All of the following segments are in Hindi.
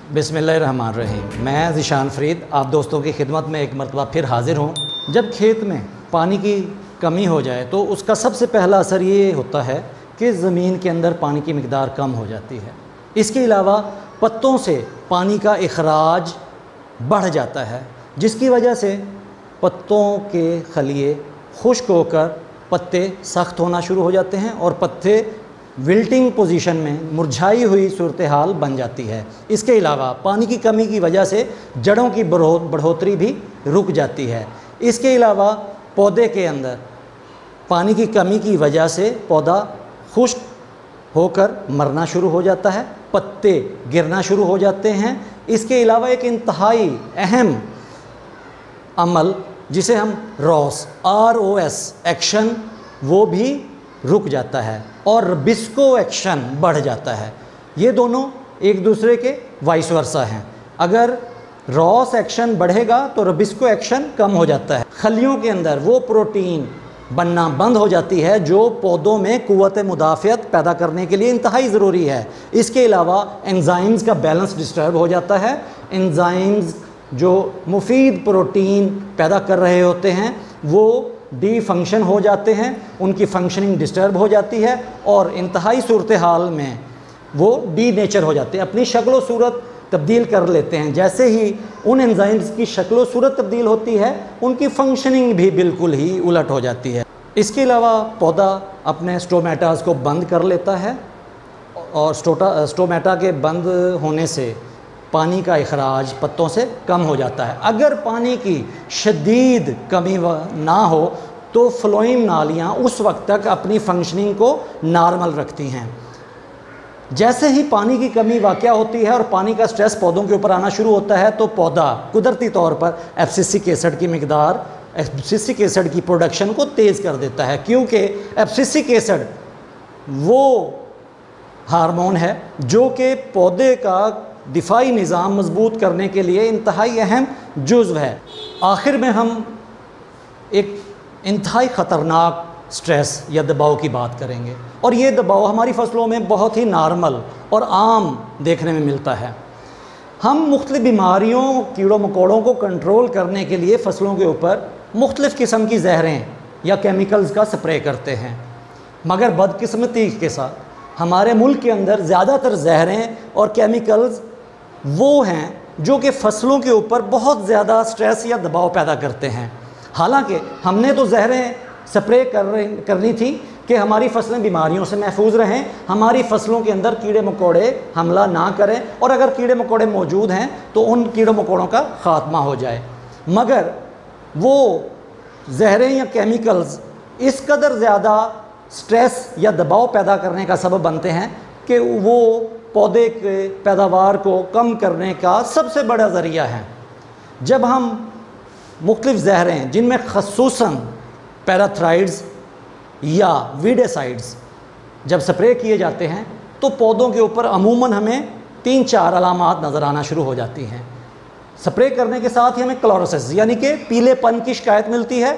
बिस्मिल्लाहिर्रहमानिर्रहीम। मैं ज़ीशान फ़रीद आप दोस्तों की खिदमत में एक मरतबा फिर हाज़िर हूँ। जब खेत में पानी की कमी हो जाए तो उसका सबसे पहला असर ये होता है कि ज़मीन के अंदर पानी की मिक़दार कम हो जाती है। इसके अलावा पत्तों से पानी का इखराज बढ़ जाता है, जिसकी वजह से पत्तों के खलिए खुश्क होकर पत्ते सख्त होना शुरू हो जाते हैं और पत्ते विल्टिंग पोजीशन में मुरझाई हुई सूरत हाल बन जाती है। इसके अलावा पानी की कमी की वजह से जड़ों की बढ़ोतरी भी रुक जाती है। इसके अलावा पौधे के अंदर पानी की कमी की वजह से पौधा खुश्क होकर मरना शुरू हो जाता है, पत्ते गिरना शुरू हो जाते हैं। इसके अलावा एक इंतहाई अहम अमल जिसे हम ROS एक्शन, वो भी रुक जाता है और रबिस्को एक्शन बढ़ जाता है। ये दोनों एक दूसरे के वाइस वर्सा हैं। अगर ROS एक्शन बढ़ेगा तो रबिस्को एक्शन कम हो जाता है। खलियों के अंदर वो प्रोटीन बनना बंद हो जाती है जो पौधों में क़ुव्वत मुदाफ़ियत पैदा करने के लिए इंतहाई ज़रूरी है। इसके अलावा एंजाइम्स का बैलेंस डिस्टर्ब हो जाता है। एंजाइम्स जो मुफीद प्रोटीन पैदा कर रहे होते हैं वो डी फंक्शन हो जाते हैं, उनकी फंक्शनिंग डिस्टर्ब हो जाती है और इंतहाई सूरत हाल में वो डी नेचर हो जाते हैं, अपनी शक्ल व सूरत तब्दील कर लेते हैं। जैसे ही उन एंजाइम्स की शक्ल व सूरत तब्दील होती है, उनकी फंक्शनिंग भी बिल्कुल ही उलट हो जाती है। इसके अलावा पौधा अपने स्टोमेटास को बंद कर लेता है और स्टोमेटा के बंद होने से पानी का इखराज पत्तों से कम हो जाता है। अगर पानी की शदीद कमी ना हो तो फ्लोइम नालियाँ उस वक्त तक अपनी फंक्शनिंग को नॉर्मल रखती हैं। जैसे ही पानी की कमी वाक़या होती है और पानी का स्ट्रेस पौधों के ऊपर आना शुरू होता है तो पौधा कुदरती तौर पर एब्सिसिक एसिड की मिकदार, एब्सिसिक एसिड की प्रोडक्शन को तेज़ कर देता है, क्योंकि एब्सिसिक एसिड वो हार्मोन है जो कि पौधे का दिफाई निज़ाम मजबूत करने के लिए इंतहाई अहम जुज़्व है। आखिर में हम एक इंतहाई ख़तरनाक स्ट्रेस या दबाव की बात करेंगे, और ये दबाव हमारी फसलों में बहुत ही नॉर्मल और आम देखने में मिलता है। हम मुख्तलिफ़ बीमारियों, कीड़ों मकोड़ों को कंट्रोल करने के लिए फ़सलों के ऊपर मुख्तलिफ़ किस्म की जहरें या केमिकल्स का स्प्रे करते हैं, मगर बदकिस्मती के साथ हमारे मुल्क के अंदर ज़्यादातर जहरें और केमिकल्स वो हैं जो कि फ़सलों के ऊपर बहुत ज़्यादा स्ट्रेस या दबाव पैदा करते हैं। हालांकि हमने तो जहरें स्प्रे करनी थी कि हमारी फसलें बीमारियों से महफूज रहें, हमारी फसलों के अंदर कीड़े मकोड़े हमला ना करें, और अगर कीड़े मकोड़े मौजूद हैं तो उन कीड़े मकोड़ों का ख़ात्मा हो जाए। मगर वो जहरें या केमिकल्स इस कदर ज़्यादा स्ट्रेस या दबाव पैदा करने का सबब बनते हैं कि वो पौधे के पैदावार को कम करने का सबसे बड़ा ज़रिया है। जब हम मुख्तलिफ़ जहरें जिनमें ख़ुसूसन पैराथ्राइड्स या वीडेसाइड्स जब स्प्रे किए जाते हैं तो पौधों के ऊपर अमूमन हमें 3-4 अलामात नज़र आना शुरू हो जाती हैं। स्प्रे करने के साथ ही हमें क्लोरोसिस यानी कि पीलेपन की शिकायत मिलती है।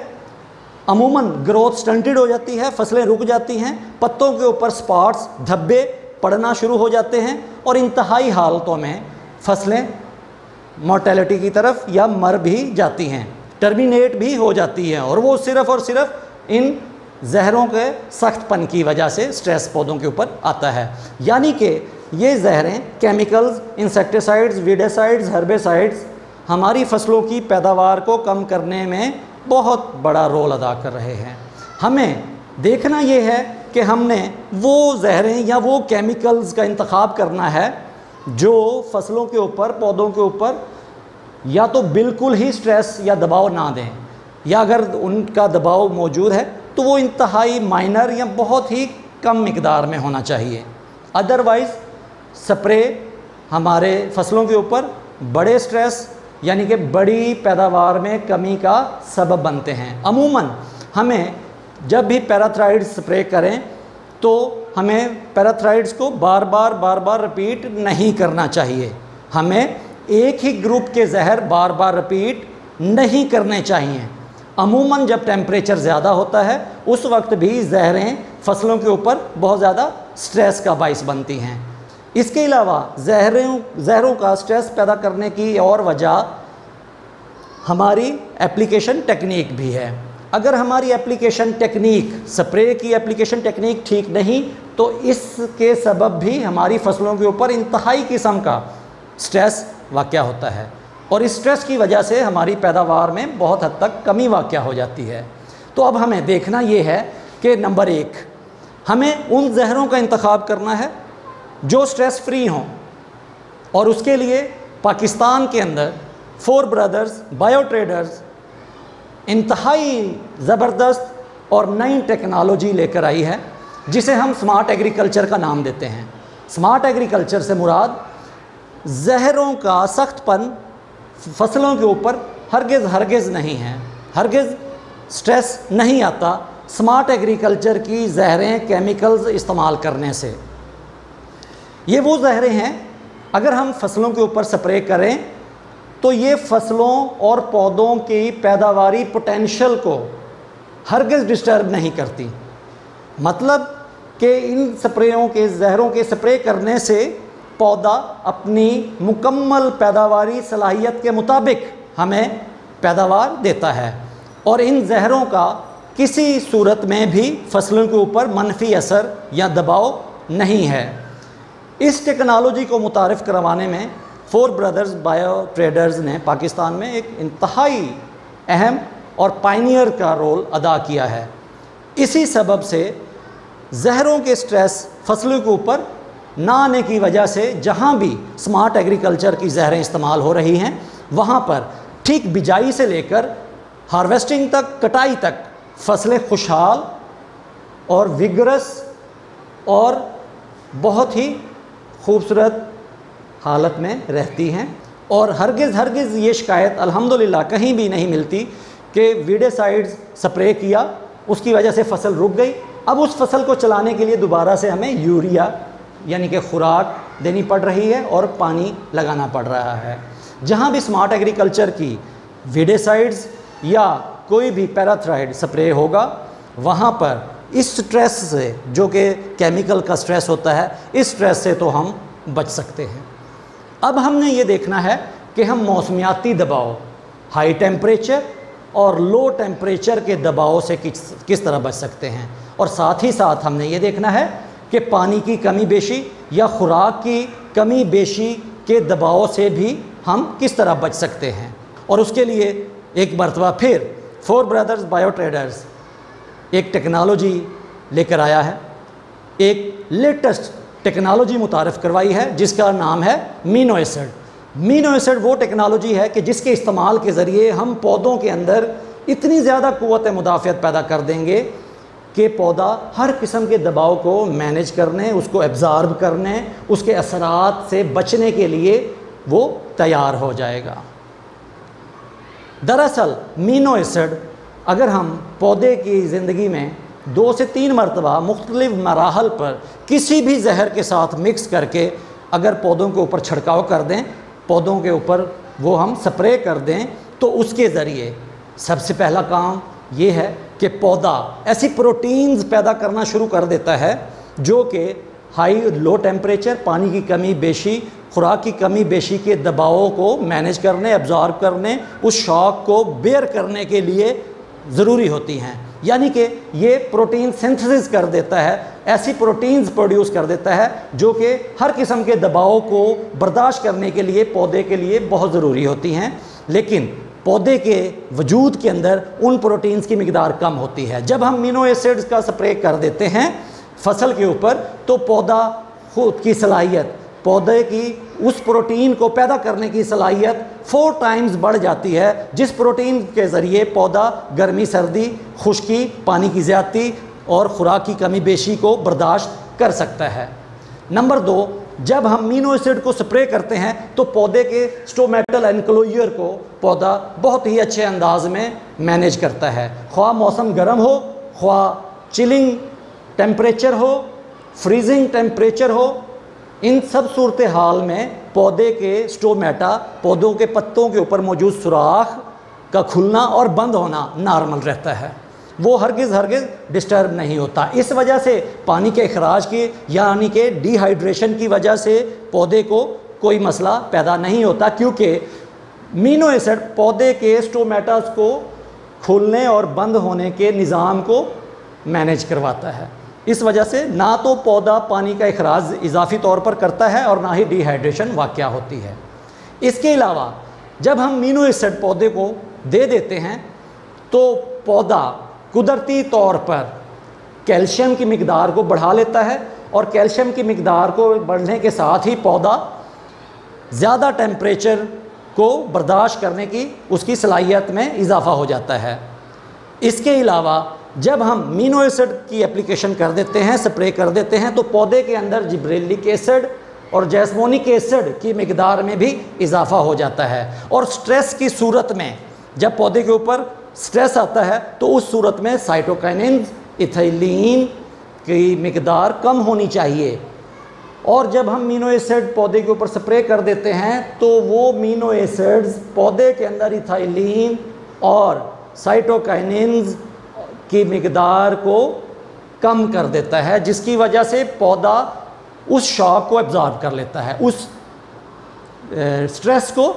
अमूमन ग्रोथ स्टंटेड हो जाती है, फसलें रुक जाती हैं, पत्तों के ऊपर स्पॉट्स, धब्बे पड़ना शुरू हो जाते हैं और इंतहाई हालतों में फसलें मोर्टेलिटी की तरफ या मर भी जाती हैं, टर्मिनेट भी हो जाती हैं, और वो सिर्फ़ और सिर्फ इन जहरों के सख्तपन की वजह से स्ट्रेस पौधों के ऊपर आता है। यानी कि ये जहरें, केमिकल्स, इंसेक्टिसाइड्स, वीडेसाइड्स, हर्बेसाइड्स हमारी फसलों की पैदावार को कम करने में बहुत बड़ा रोल अदा कर रहे हैं। हमें देखना ये है कि हमने वो जहरें या वो केमिकल्स का इंतखाब करना है जो फसलों के ऊपर, पौधों के ऊपर या तो बिल्कुल ही स्ट्रेस या दबाव ना दें, या अगर उनका दबाव मौजूद है तो वो इंतहाई माइनर या बहुत ही कम मिकदार में होना चाहिए। अदरवाइज़ स्प्रे हमारे फसलों के ऊपर बड़े स्ट्रेस यानी कि बड़ी पैदावार में कमी का सबब बनते हैं। अमूमन हमें जब भी पैराथ्राइड्स स्प्रे करें तो हमें पैराथ्राइड्स को बार बार रिपीट नहीं करना चाहिए। हमें एक ही ग्रुप के जहर बार बार रिपीट नहीं करने चाहिए। अमूमन जब टेम्परेचर ज़्यादा होता है उस वक्त भी जहरें फसलों के ऊपर बहुत ज़्यादा स्ट्रेस का बाइस बनती हैं। इसके अलावा जहरों का स्ट्रेस पैदा करने की और वजह हमारी एप्लीकेशन टेक्निक भी है। अगर हमारी एप्लीकेशन टेक्निक, स्प्रे की एप्लीकेशन टेक्निक ठीक नहीं तो इसके सबब भी हमारी फसलों के ऊपर इंतहाई किस्म का स्ट्रेस वाक़या होता है और इस स्ट्रेस की वजह से हमारी पैदावार में बहुत हद तक कमी वाक़या हो जाती है। तो अब हमें देखना ये है कि नंबर 1, हमें उन जहरों का इंतखाब करना है जो स्ट्रेस फ्री हों और उसके लिए पाकिस्तान के अंदर फोर ब्रदर्स बायो ट्रेडर्स इंतहाई ज़बरदस्त और नई टेक्नोलॉजी लेकर आई है जिसे हम स्मार्ट एग्रीकल्चर का नाम देते हैं। स्मार्ट एग्रीकल्चर से मुराद जहरों का सख्तपन फसलों के ऊपर हरगिज़ नहीं है, हरगिज़ स्ट्रेस नहीं आता स्मार्ट एग्रीकल्चर की जहरें केमिकल्स इस्तेमाल करने से। ये वो जहरें हैं अगर हम फसलों के ऊपर स्प्रे करें तो ये फसलों और पौधों की पैदावारी पोटेंशियल को हरगिज़ डिस्टर्ब नहीं करती। मतलब कि इन स्प्रेयों के जहरों के स्प्रे करने से पौधा अपनी मुकम्मल पैदावारी सलाहियत के मुताबिक हमें पैदावार देता है और इन जहरों का किसी सूरत में भी फसलों के ऊपर मनफी असर या दबाव नहीं है। इस टेक्नोलॉजी को मुतारिफ़ करवाने में फोर ब्रदर्स बायो ट्रेडर्स ने पाकिस्तान में एक इंतहाई अहम और पायनियर का रोल अदा किया है। इसी सबब से जहरों के स्ट्रेस फसलों के ऊपर ना आने की वजह से जहाँ भी स्मार्ट एग्रीकल्चर की जहरें इस्तेमाल हो रही हैं वहाँ पर ठीक बिजाई से लेकर हार्वेस्टिंग तक, कटाई तक फसलें खुशहाल और विगरस और बहुत ही खूबसूरत हालत में रहती हैं और हरगिज़ ये शिकायत अल्हम्दुलिल्लाह कहीं भी नहीं मिलती कि वीडिसाइड्स स्प्रे किया उसकी वजह से फसल रुक गई, अब उस फसल को चलाने के लिए दोबारा से हमें यूरिया यानी कि खुराक देनी पड़ रही है और पानी लगाना पड़ रहा है। जहाँ भी स्मार्ट एग्रीकल्चर की वीडिसाइड्स या कोई भी पैराथ्राइड स्प्रे होगा वहाँ पर इस स्ट्रेस से, जो कि केमिकल का स्ट्रेस होता है, इस स्ट्रेस से तो हम बच सकते हैं। अब हमने ये देखना है कि हम मौसमियाती दबाव, हाई टेम्परेचर और लो टेम्परेचर के दबाव से किस तरह बच सकते हैं और साथ ही साथ हमने ये देखना है कि पानी की कमी बेशी या खुराक की कमी बेशी के दबाव से भी हम किस तरह बच सकते हैं। और उसके लिए एक मरतबा फिर फोर ब्रदर्स बायो ट्रेडर्स एक टेक्नोलॉजी लेकर आया है, एक लेटेस्ट टेक्नोलॉजी मुतारफ़ करवाई है जिसका नाम है मीनो एसिड। मीनो एसिड वो टेक्नोलॉजी है कि जिसके इस्तेमाल के ज़रिए हम पौधों के अंदर इतनी ज़्यादा क़ुव्वत मुदाफ़ियत पैदा कर देंगे कि पौधा हर किस्म के दबाव को मैनेज करने, उसको एब्ज़ॉर्ब करने, उसके असरात से बचने के लिए वो तैयार हो जाएगा। दरअसल मीनो एसिड अगर हम पौधे की ज़िंदगी में 2 से 3 मरतबा मुख्तलिफ मराहल पर किसी भी जहर के साथ मिक्स करके अगर पौधों के ऊपर छिड़काव कर दें, पौधों के ऊपर वो हम स्प्रे कर दें, तो उसके ज़रिए सबसे पहला काम ये है कि पौधा ऐसी प्रोटीन्स पैदा करना शुरू कर देता है जो कि हाई लो टेम्परेचर, पानी की कमी बेशी, खुराक की कमी बेशी के दबावों को मैनेज करने, एब्जॉर्ब करने, उस शॉक को बेयर करने के लिए ज़रूरी होती हैं। यानी कि ये प्रोटीन सिंथेसिस कर देता है, ऐसी प्रोटीन्स प्रोड्यूस कर देता है जो कि हर किस्म के दबावों को बर्दाश्त करने के लिए पौधे के लिए बहुत ज़रूरी होती हैं। लेकिन पौधे के वजूद के अंदर उन प्रोटीन्स की मिकदार कम होती है। जब हम अमीनो एसिड्स का स्प्रे कर देते हैं फसल के ऊपर तो पौधा खुद की सलाहियत, पौधे की उस प्रोटीन को पैदा करने की सलाहियत 4 टाइम्स बढ़ जाती है, जिस प्रोटीन के ज़रिए पौधा गर्मी, सर्दी, खुश्की, पानी की ज़्यादती और खुराक की कमी बेशी को बर्दाश्त कर सकता है। नंबर 2, जब हम अमीनो एसिड को स्प्रे करते हैं तो पौधे के स्टोमेटल एनक्लोजर को पौधा बहुत ही अच्छे अंदाज में मैनेज करता है। ख्वाह मौसम गर्म हो, ख्वाह चिलिंग टेम्परेचर हो, फ्रीजिंग टेम्परेचर हो, इन सब सूरत हाल में पौधे के स्टोमेटा, पौधों के पत्तों के ऊपर मौजूद सुराख का खुलना और बंद होना नॉर्मल रहता है। वो हरगिज़ डिस्टर्ब नहीं होता। इस वजह से पानी के अखराज की यानी कि डिहाइड्रेशन की वजह से पौधे को कोई मसला पैदा नहीं होता, क्योंकि अमीनो एसिड पौधे के स्टोमेटास को खुलने और बंद होने के निज़ाम को मैनेज करवाता है। इस वजह से ना तो पौधा पानी का अखराज इजाफी तौर पर करता है और ना ही डिहाइड्रेशन वाक़या होती है। इसके अलावा जब हम अमीनो एसिड पौधे को दे देते हैं तो पौधा कुदरती तौर पर कैल्शियम की मिकदार को बढ़ा लेता है, और कैल्शियम की मिकदार को बढ़ने के साथ ही पौधा ज़्यादा टेम्परेचर को बर्दाश्त करने की उसकी सलाहियत में इजाफ़ा हो जाता है। इसके अलावा जब हम अमीनो एसिड की एप्लीकेशन कर देते हैं, स्प्रे कर देते हैं, तो पौधे के अंदर जिब्रेलिक एसिड और जैस्मोनिक एसिड की मिकदार में भी इजाफ़ा हो जाता है। और स्ट्रेस की सूरत में जब पौधे के ऊपर स्ट्रेस आता है तो उस सूरत में साइटोकाइनिन, इथिलीन की मिकदार कम होनी चाहिए। और जब हम अमीनो एसिड पौधे के ऊपर स्प्रे कर देते हैं तो वो अमीनो एसिड्स पौधे के अंदर इथिलीन और साइटोकाइनिन की मिकदार को कम कर देता है, जिसकी वजह से पौधा उस शॉक को एब्जॉर्ब कर लेता है, उस स्ट्रेस को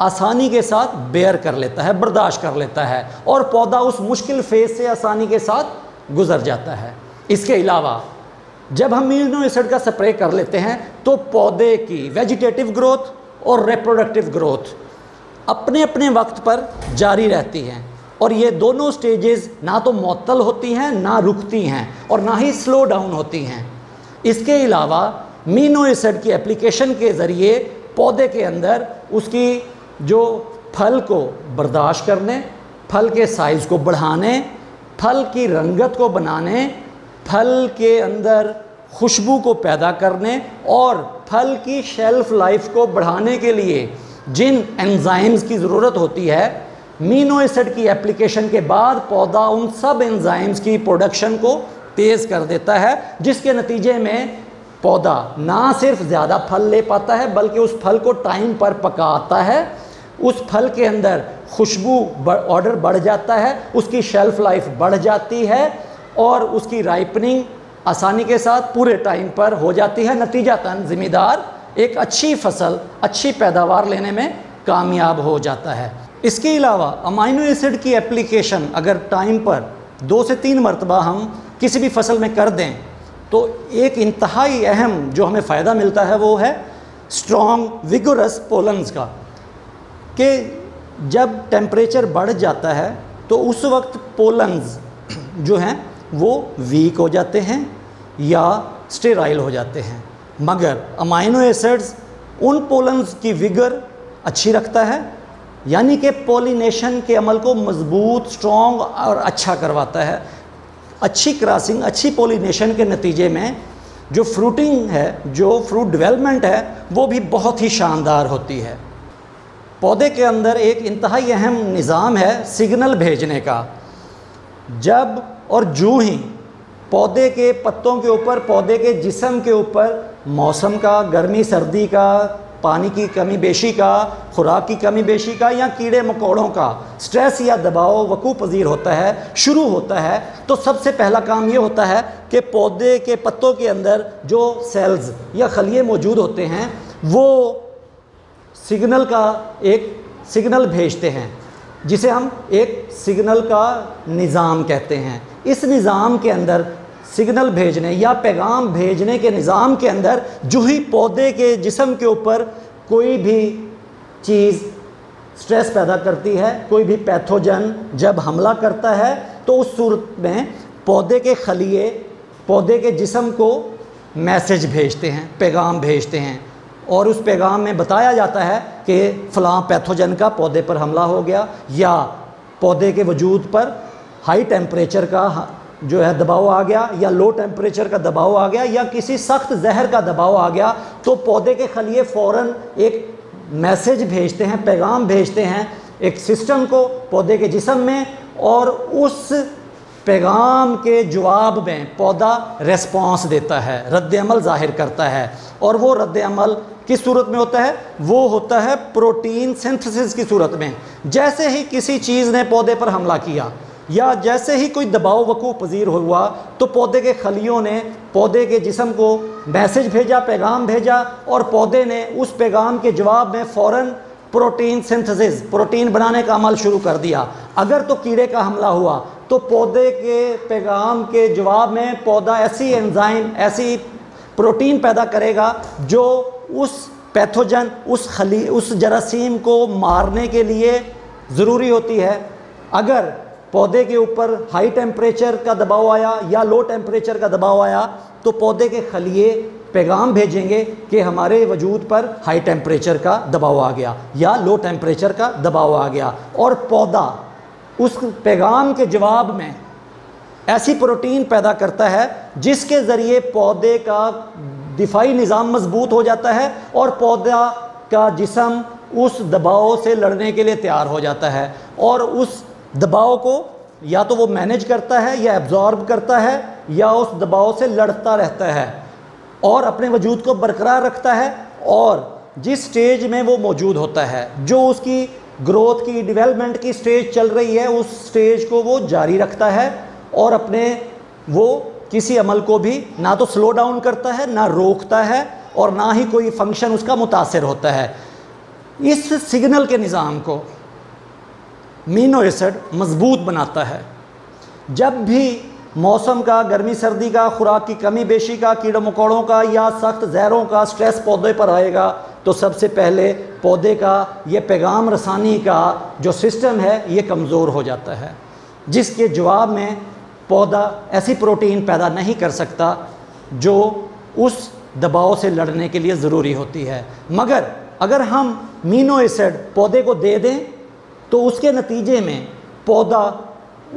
आसानी के साथ बेयर कर लेता है, बर्दाश्त कर लेता है, और पौधा उस मुश्किल फेज से आसानी के साथ गुजर जाता है। इसके अलावा जब हम अमीनो एसिड का स्प्रे कर लेते हैं तो पौधे की वेजिटेटिव ग्रोथ और रिप्रोडक्टिव ग्रोथ अपने अपने वक्त पर जारी रहती हैं, और ये दोनों स्टेजेस ना तो मुअत्तल होती हैं, ना रुकती हैं, और ना ही स्लो डाउन होती हैं। इसके अलावा अमीनो एसिड की एप्लीकेशन के ज़रिए पौधे के अंदर उसकी जो फल को बर्दाश्त करने, फल के साइज़ को बढ़ाने, फल की रंगत को बनाने, फल के अंदर खुशबू को पैदा करने और फल की शेल्फ़ लाइफ को बढ़ाने के लिए जिन एंजाइम्स की ज़रूरत होती है, अमीनो एसिड की एप्लीकेशन के बाद पौधा उन सब एंजाइम्स की प्रोडक्शन को तेज़ कर देता है, जिसके नतीजे में पौधा ना सिर्फ ज़्यादा फल ले पाता है बल्कि उस फल को टाइम पर पकाता है, उस फल के अंदर खुशबू ऑर्डर बढ़ जाता है, उसकी शेल्फ़ लाइफ बढ़ जाती है और उसकी राइपनिंग आसानी के साथ पूरे टाइम पर हो जाती है। नतीजतन ज़िम्मेदार एक अच्छी फसल, अच्छी पैदावार लेने में कामयाब हो जाता है। इसके अलावा अमीनो एसिड की एप्लीकेशन अगर टाइम पर 2 से 3 मरतबा हम किसी भी फसल में कर दें तो एक इंतहाई अहम जो हमें फ़ायदा मिलता है वो है स्ट्रॉन्ग विगोरस पोलन्स का, कि जब टेम्परेचर बढ़ जाता है तो उस वक्त पोलन्स जो हैं वो वीक हो जाते हैं या स्टेराइल हो जाते हैं, मगर अमीनो एसिड्स उन पोलन्स की विगर अच्छी रखता है, यानी कि पॉलिनेशन के अमल को मजबूत, स्ट्रॉन्ग और अच्छा करवाता है। अच्छी क्रॉसिंग, अच्छी पॉलिनेशन के नतीजे में जो फ्रूटिंग है, जो फ्रूट डेवलपमेंट है, वो भी बहुत ही शानदार होती है। पौधे के अंदर एक इंतहाई अहम निज़ाम है सिग्नल भेजने का। जब और जो ही पौधे के पत्तों के ऊपर, पौधे के जिस्म के ऊपर मौसम का, गर्मी सर्दी का, पानी की कमी बेशी का, खुराक की कमी बेशी का या कीड़े मकोड़ों का स्ट्रेस या दबाव वकू पजीर होता है, शुरू होता है, तो सबसे पहला काम ये होता है कि पौधे के पत्तों के अंदर जो सेल्स या खलिए मौजूद होते हैं वो सिग्नल का एक सिग्नल भेजते हैं, जिसे हम एक सिग्नल का निज़ाम कहते हैं। इस निज़ाम के अंदर सिग्नल भेजने या पैगाम भेजने के निज़ाम के अंदर जो ही पौधे के जिस्म के ऊपर कोई भी चीज़ स्ट्रेस पैदा करती है, कोई भी पैथोजन जब हमला करता है, तो उस सूरत में पौधे के खलिए पौधे के जिस्म को मैसेज भेजते हैं, पैगाम भेजते हैं, और उस पैगाम में बताया जाता है कि फ़लाँ पैथोजन का पौधे पर हमला हो गया, या पौधे के वजूद पर हाई टेम्परेचर का जो है दबाव आ गया, या लो टेम्परेचर का दबाव आ गया, या किसी सख्त जहर का दबाव आ गया, तो पौधे के खलिए फ़ौरन एक मैसेज भेजते हैं, पैगाम भेजते हैं एक सिस्टम को पौधे के जिस्म में, और उस पैगाम के जवाब में पौधा रेस्पॉन्स देता है, रद्द-ए-अमल ज़ाहिर करता है। और वो रद्द-ए-अमल किस सूरत में होता है? वो होता है प्रोटीन सिंथेसिस की सूरत में। जैसे ही किसी चीज़ ने पौधे पर हमला किया या जैसे ही कोई दबाव वकूफ़ पजीर हुआ तो पौधे के खलियों ने पौधे के जिस्म को मैसेज भेजा, पैगाम भेजा, और पौधे ने उस पैगाम के जवाब में फ़ौरन प्रोटीन सिंथेसिस, प्रोटीन बनाने का अमल शुरू कर दिया। अगर तो कीड़े का हमला हुआ तो पौधे के पैगाम के जवाब में पौधा ऐसी एंजाइम, ऐसी प्रोटीन पैदा करेगा जो उस पैथोजन, उस जरासीम को मारने के लिए ज़रूरी होती है। अगर पौधे के ऊपर हाई टेम्परेचर का दबाव आया या लो टेम्परेचर का दबाव आया तो पौधे के खलिए पैगाम भेजेंगे कि हमारे वजूद पर हाई टेम्परेचर का दबाव आ गया या लो टेम्परेचर का दबाव आ गया, और पौधा उस पैगाम के जवाब में ऐसी प्रोटीन पैदा करता है जिसके ज़रिए पौधे का दिफाई निज़ाम मजबूत हो जाता है और पौधा का जिस्म उस दबाव से लड़ने के लिए तैयार हो जाता है, और उस दबाव को या तो वो मैनेज करता है या एब्जॉर्ब करता है या उस दबाव से लड़ता रहता है और अपने वजूद को बरकरार रखता है। और जिस स्टेज में वो मौजूद होता है, जो उसकी ग्रोथ की, डेवलपमेंट की स्टेज चल रही है, उस स्टेज को वो जारी रखता है और अपने वो किसी अमल को भी ना तो स्लो डाउन करता है, ना रोकता है, और ना ही कोई फंक्शन उसका मुतासिर होता है। इस सिग्नल के निज़ाम को अमीनो एसिड मजबूत बनाता है। जब भी मौसम का, गर्मी सर्दी का, खुराक की कमी बेशी का, कीड़ों मकोड़ों का या सख्त जहरों का स्ट्रेस पौधे पर आएगा तो सबसे पहले पौधे का ये पैगाम रसानी का जो सिस्टम है ये कमज़ोर हो जाता है, जिसके जवाब में पौधा ऐसी प्रोटीन पैदा नहीं कर सकता जो उस दबाव से लड़ने के लिए ज़रूरी होती है। मगर अगर हम अमीनो एसिड पौधे को दे दें तो उसके नतीजे में पौधा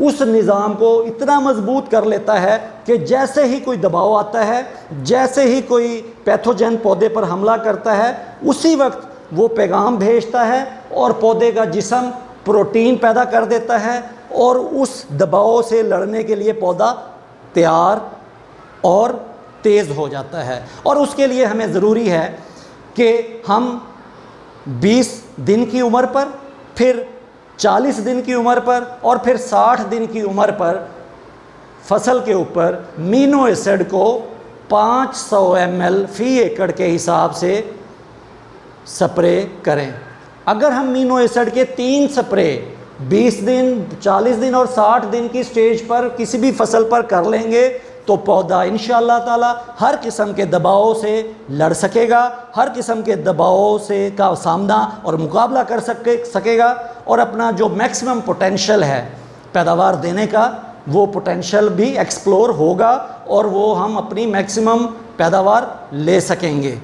उस निज़ाम को इतना मजबूत कर लेता है कि जैसे ही कोई दबाव आता है, जैसे ही कोई पैथोजन पौधे पर हमला करता है, उसी वक्त वो पैगाम भेजता है और पौधे का जिस्म प्रोटीन पैदा कर देता है और उस दबाव से लड़ने के लिए पौधा तैयार और तेज़ हो जाता है। और उसके लिए हमें ज़रूरी है कि हम 20 दिन की उम्र पर, फिर 40 दिन की उम्र पर और फिर 60 दिन की उम्र पर फसल के ऊपर अमीनो एसिड को 500 ml फी एकड़ के हिसाब से स्प्रे करें। अगर हम अमीनो एसिड के 3 स्प्रे 20 दिन, 40 दिन और 60 दिन की स्टेज पर किसी भी फसल पर कर लेंगे तो पौधा इंशाअल्लाह ताला हर किस्म के दबाव से लड़ सकेगा, हर किस्म के दबाव से का सामना और मुकाबला कर सकेगा और अपना जो मैक्सिमम पोटेंशियल है पैदावार देने का, वो पोटेंशियल भी एक्सप्लोर होगा और वो हम अपनी मैक्सिमम पैदावार ले सकेंगे।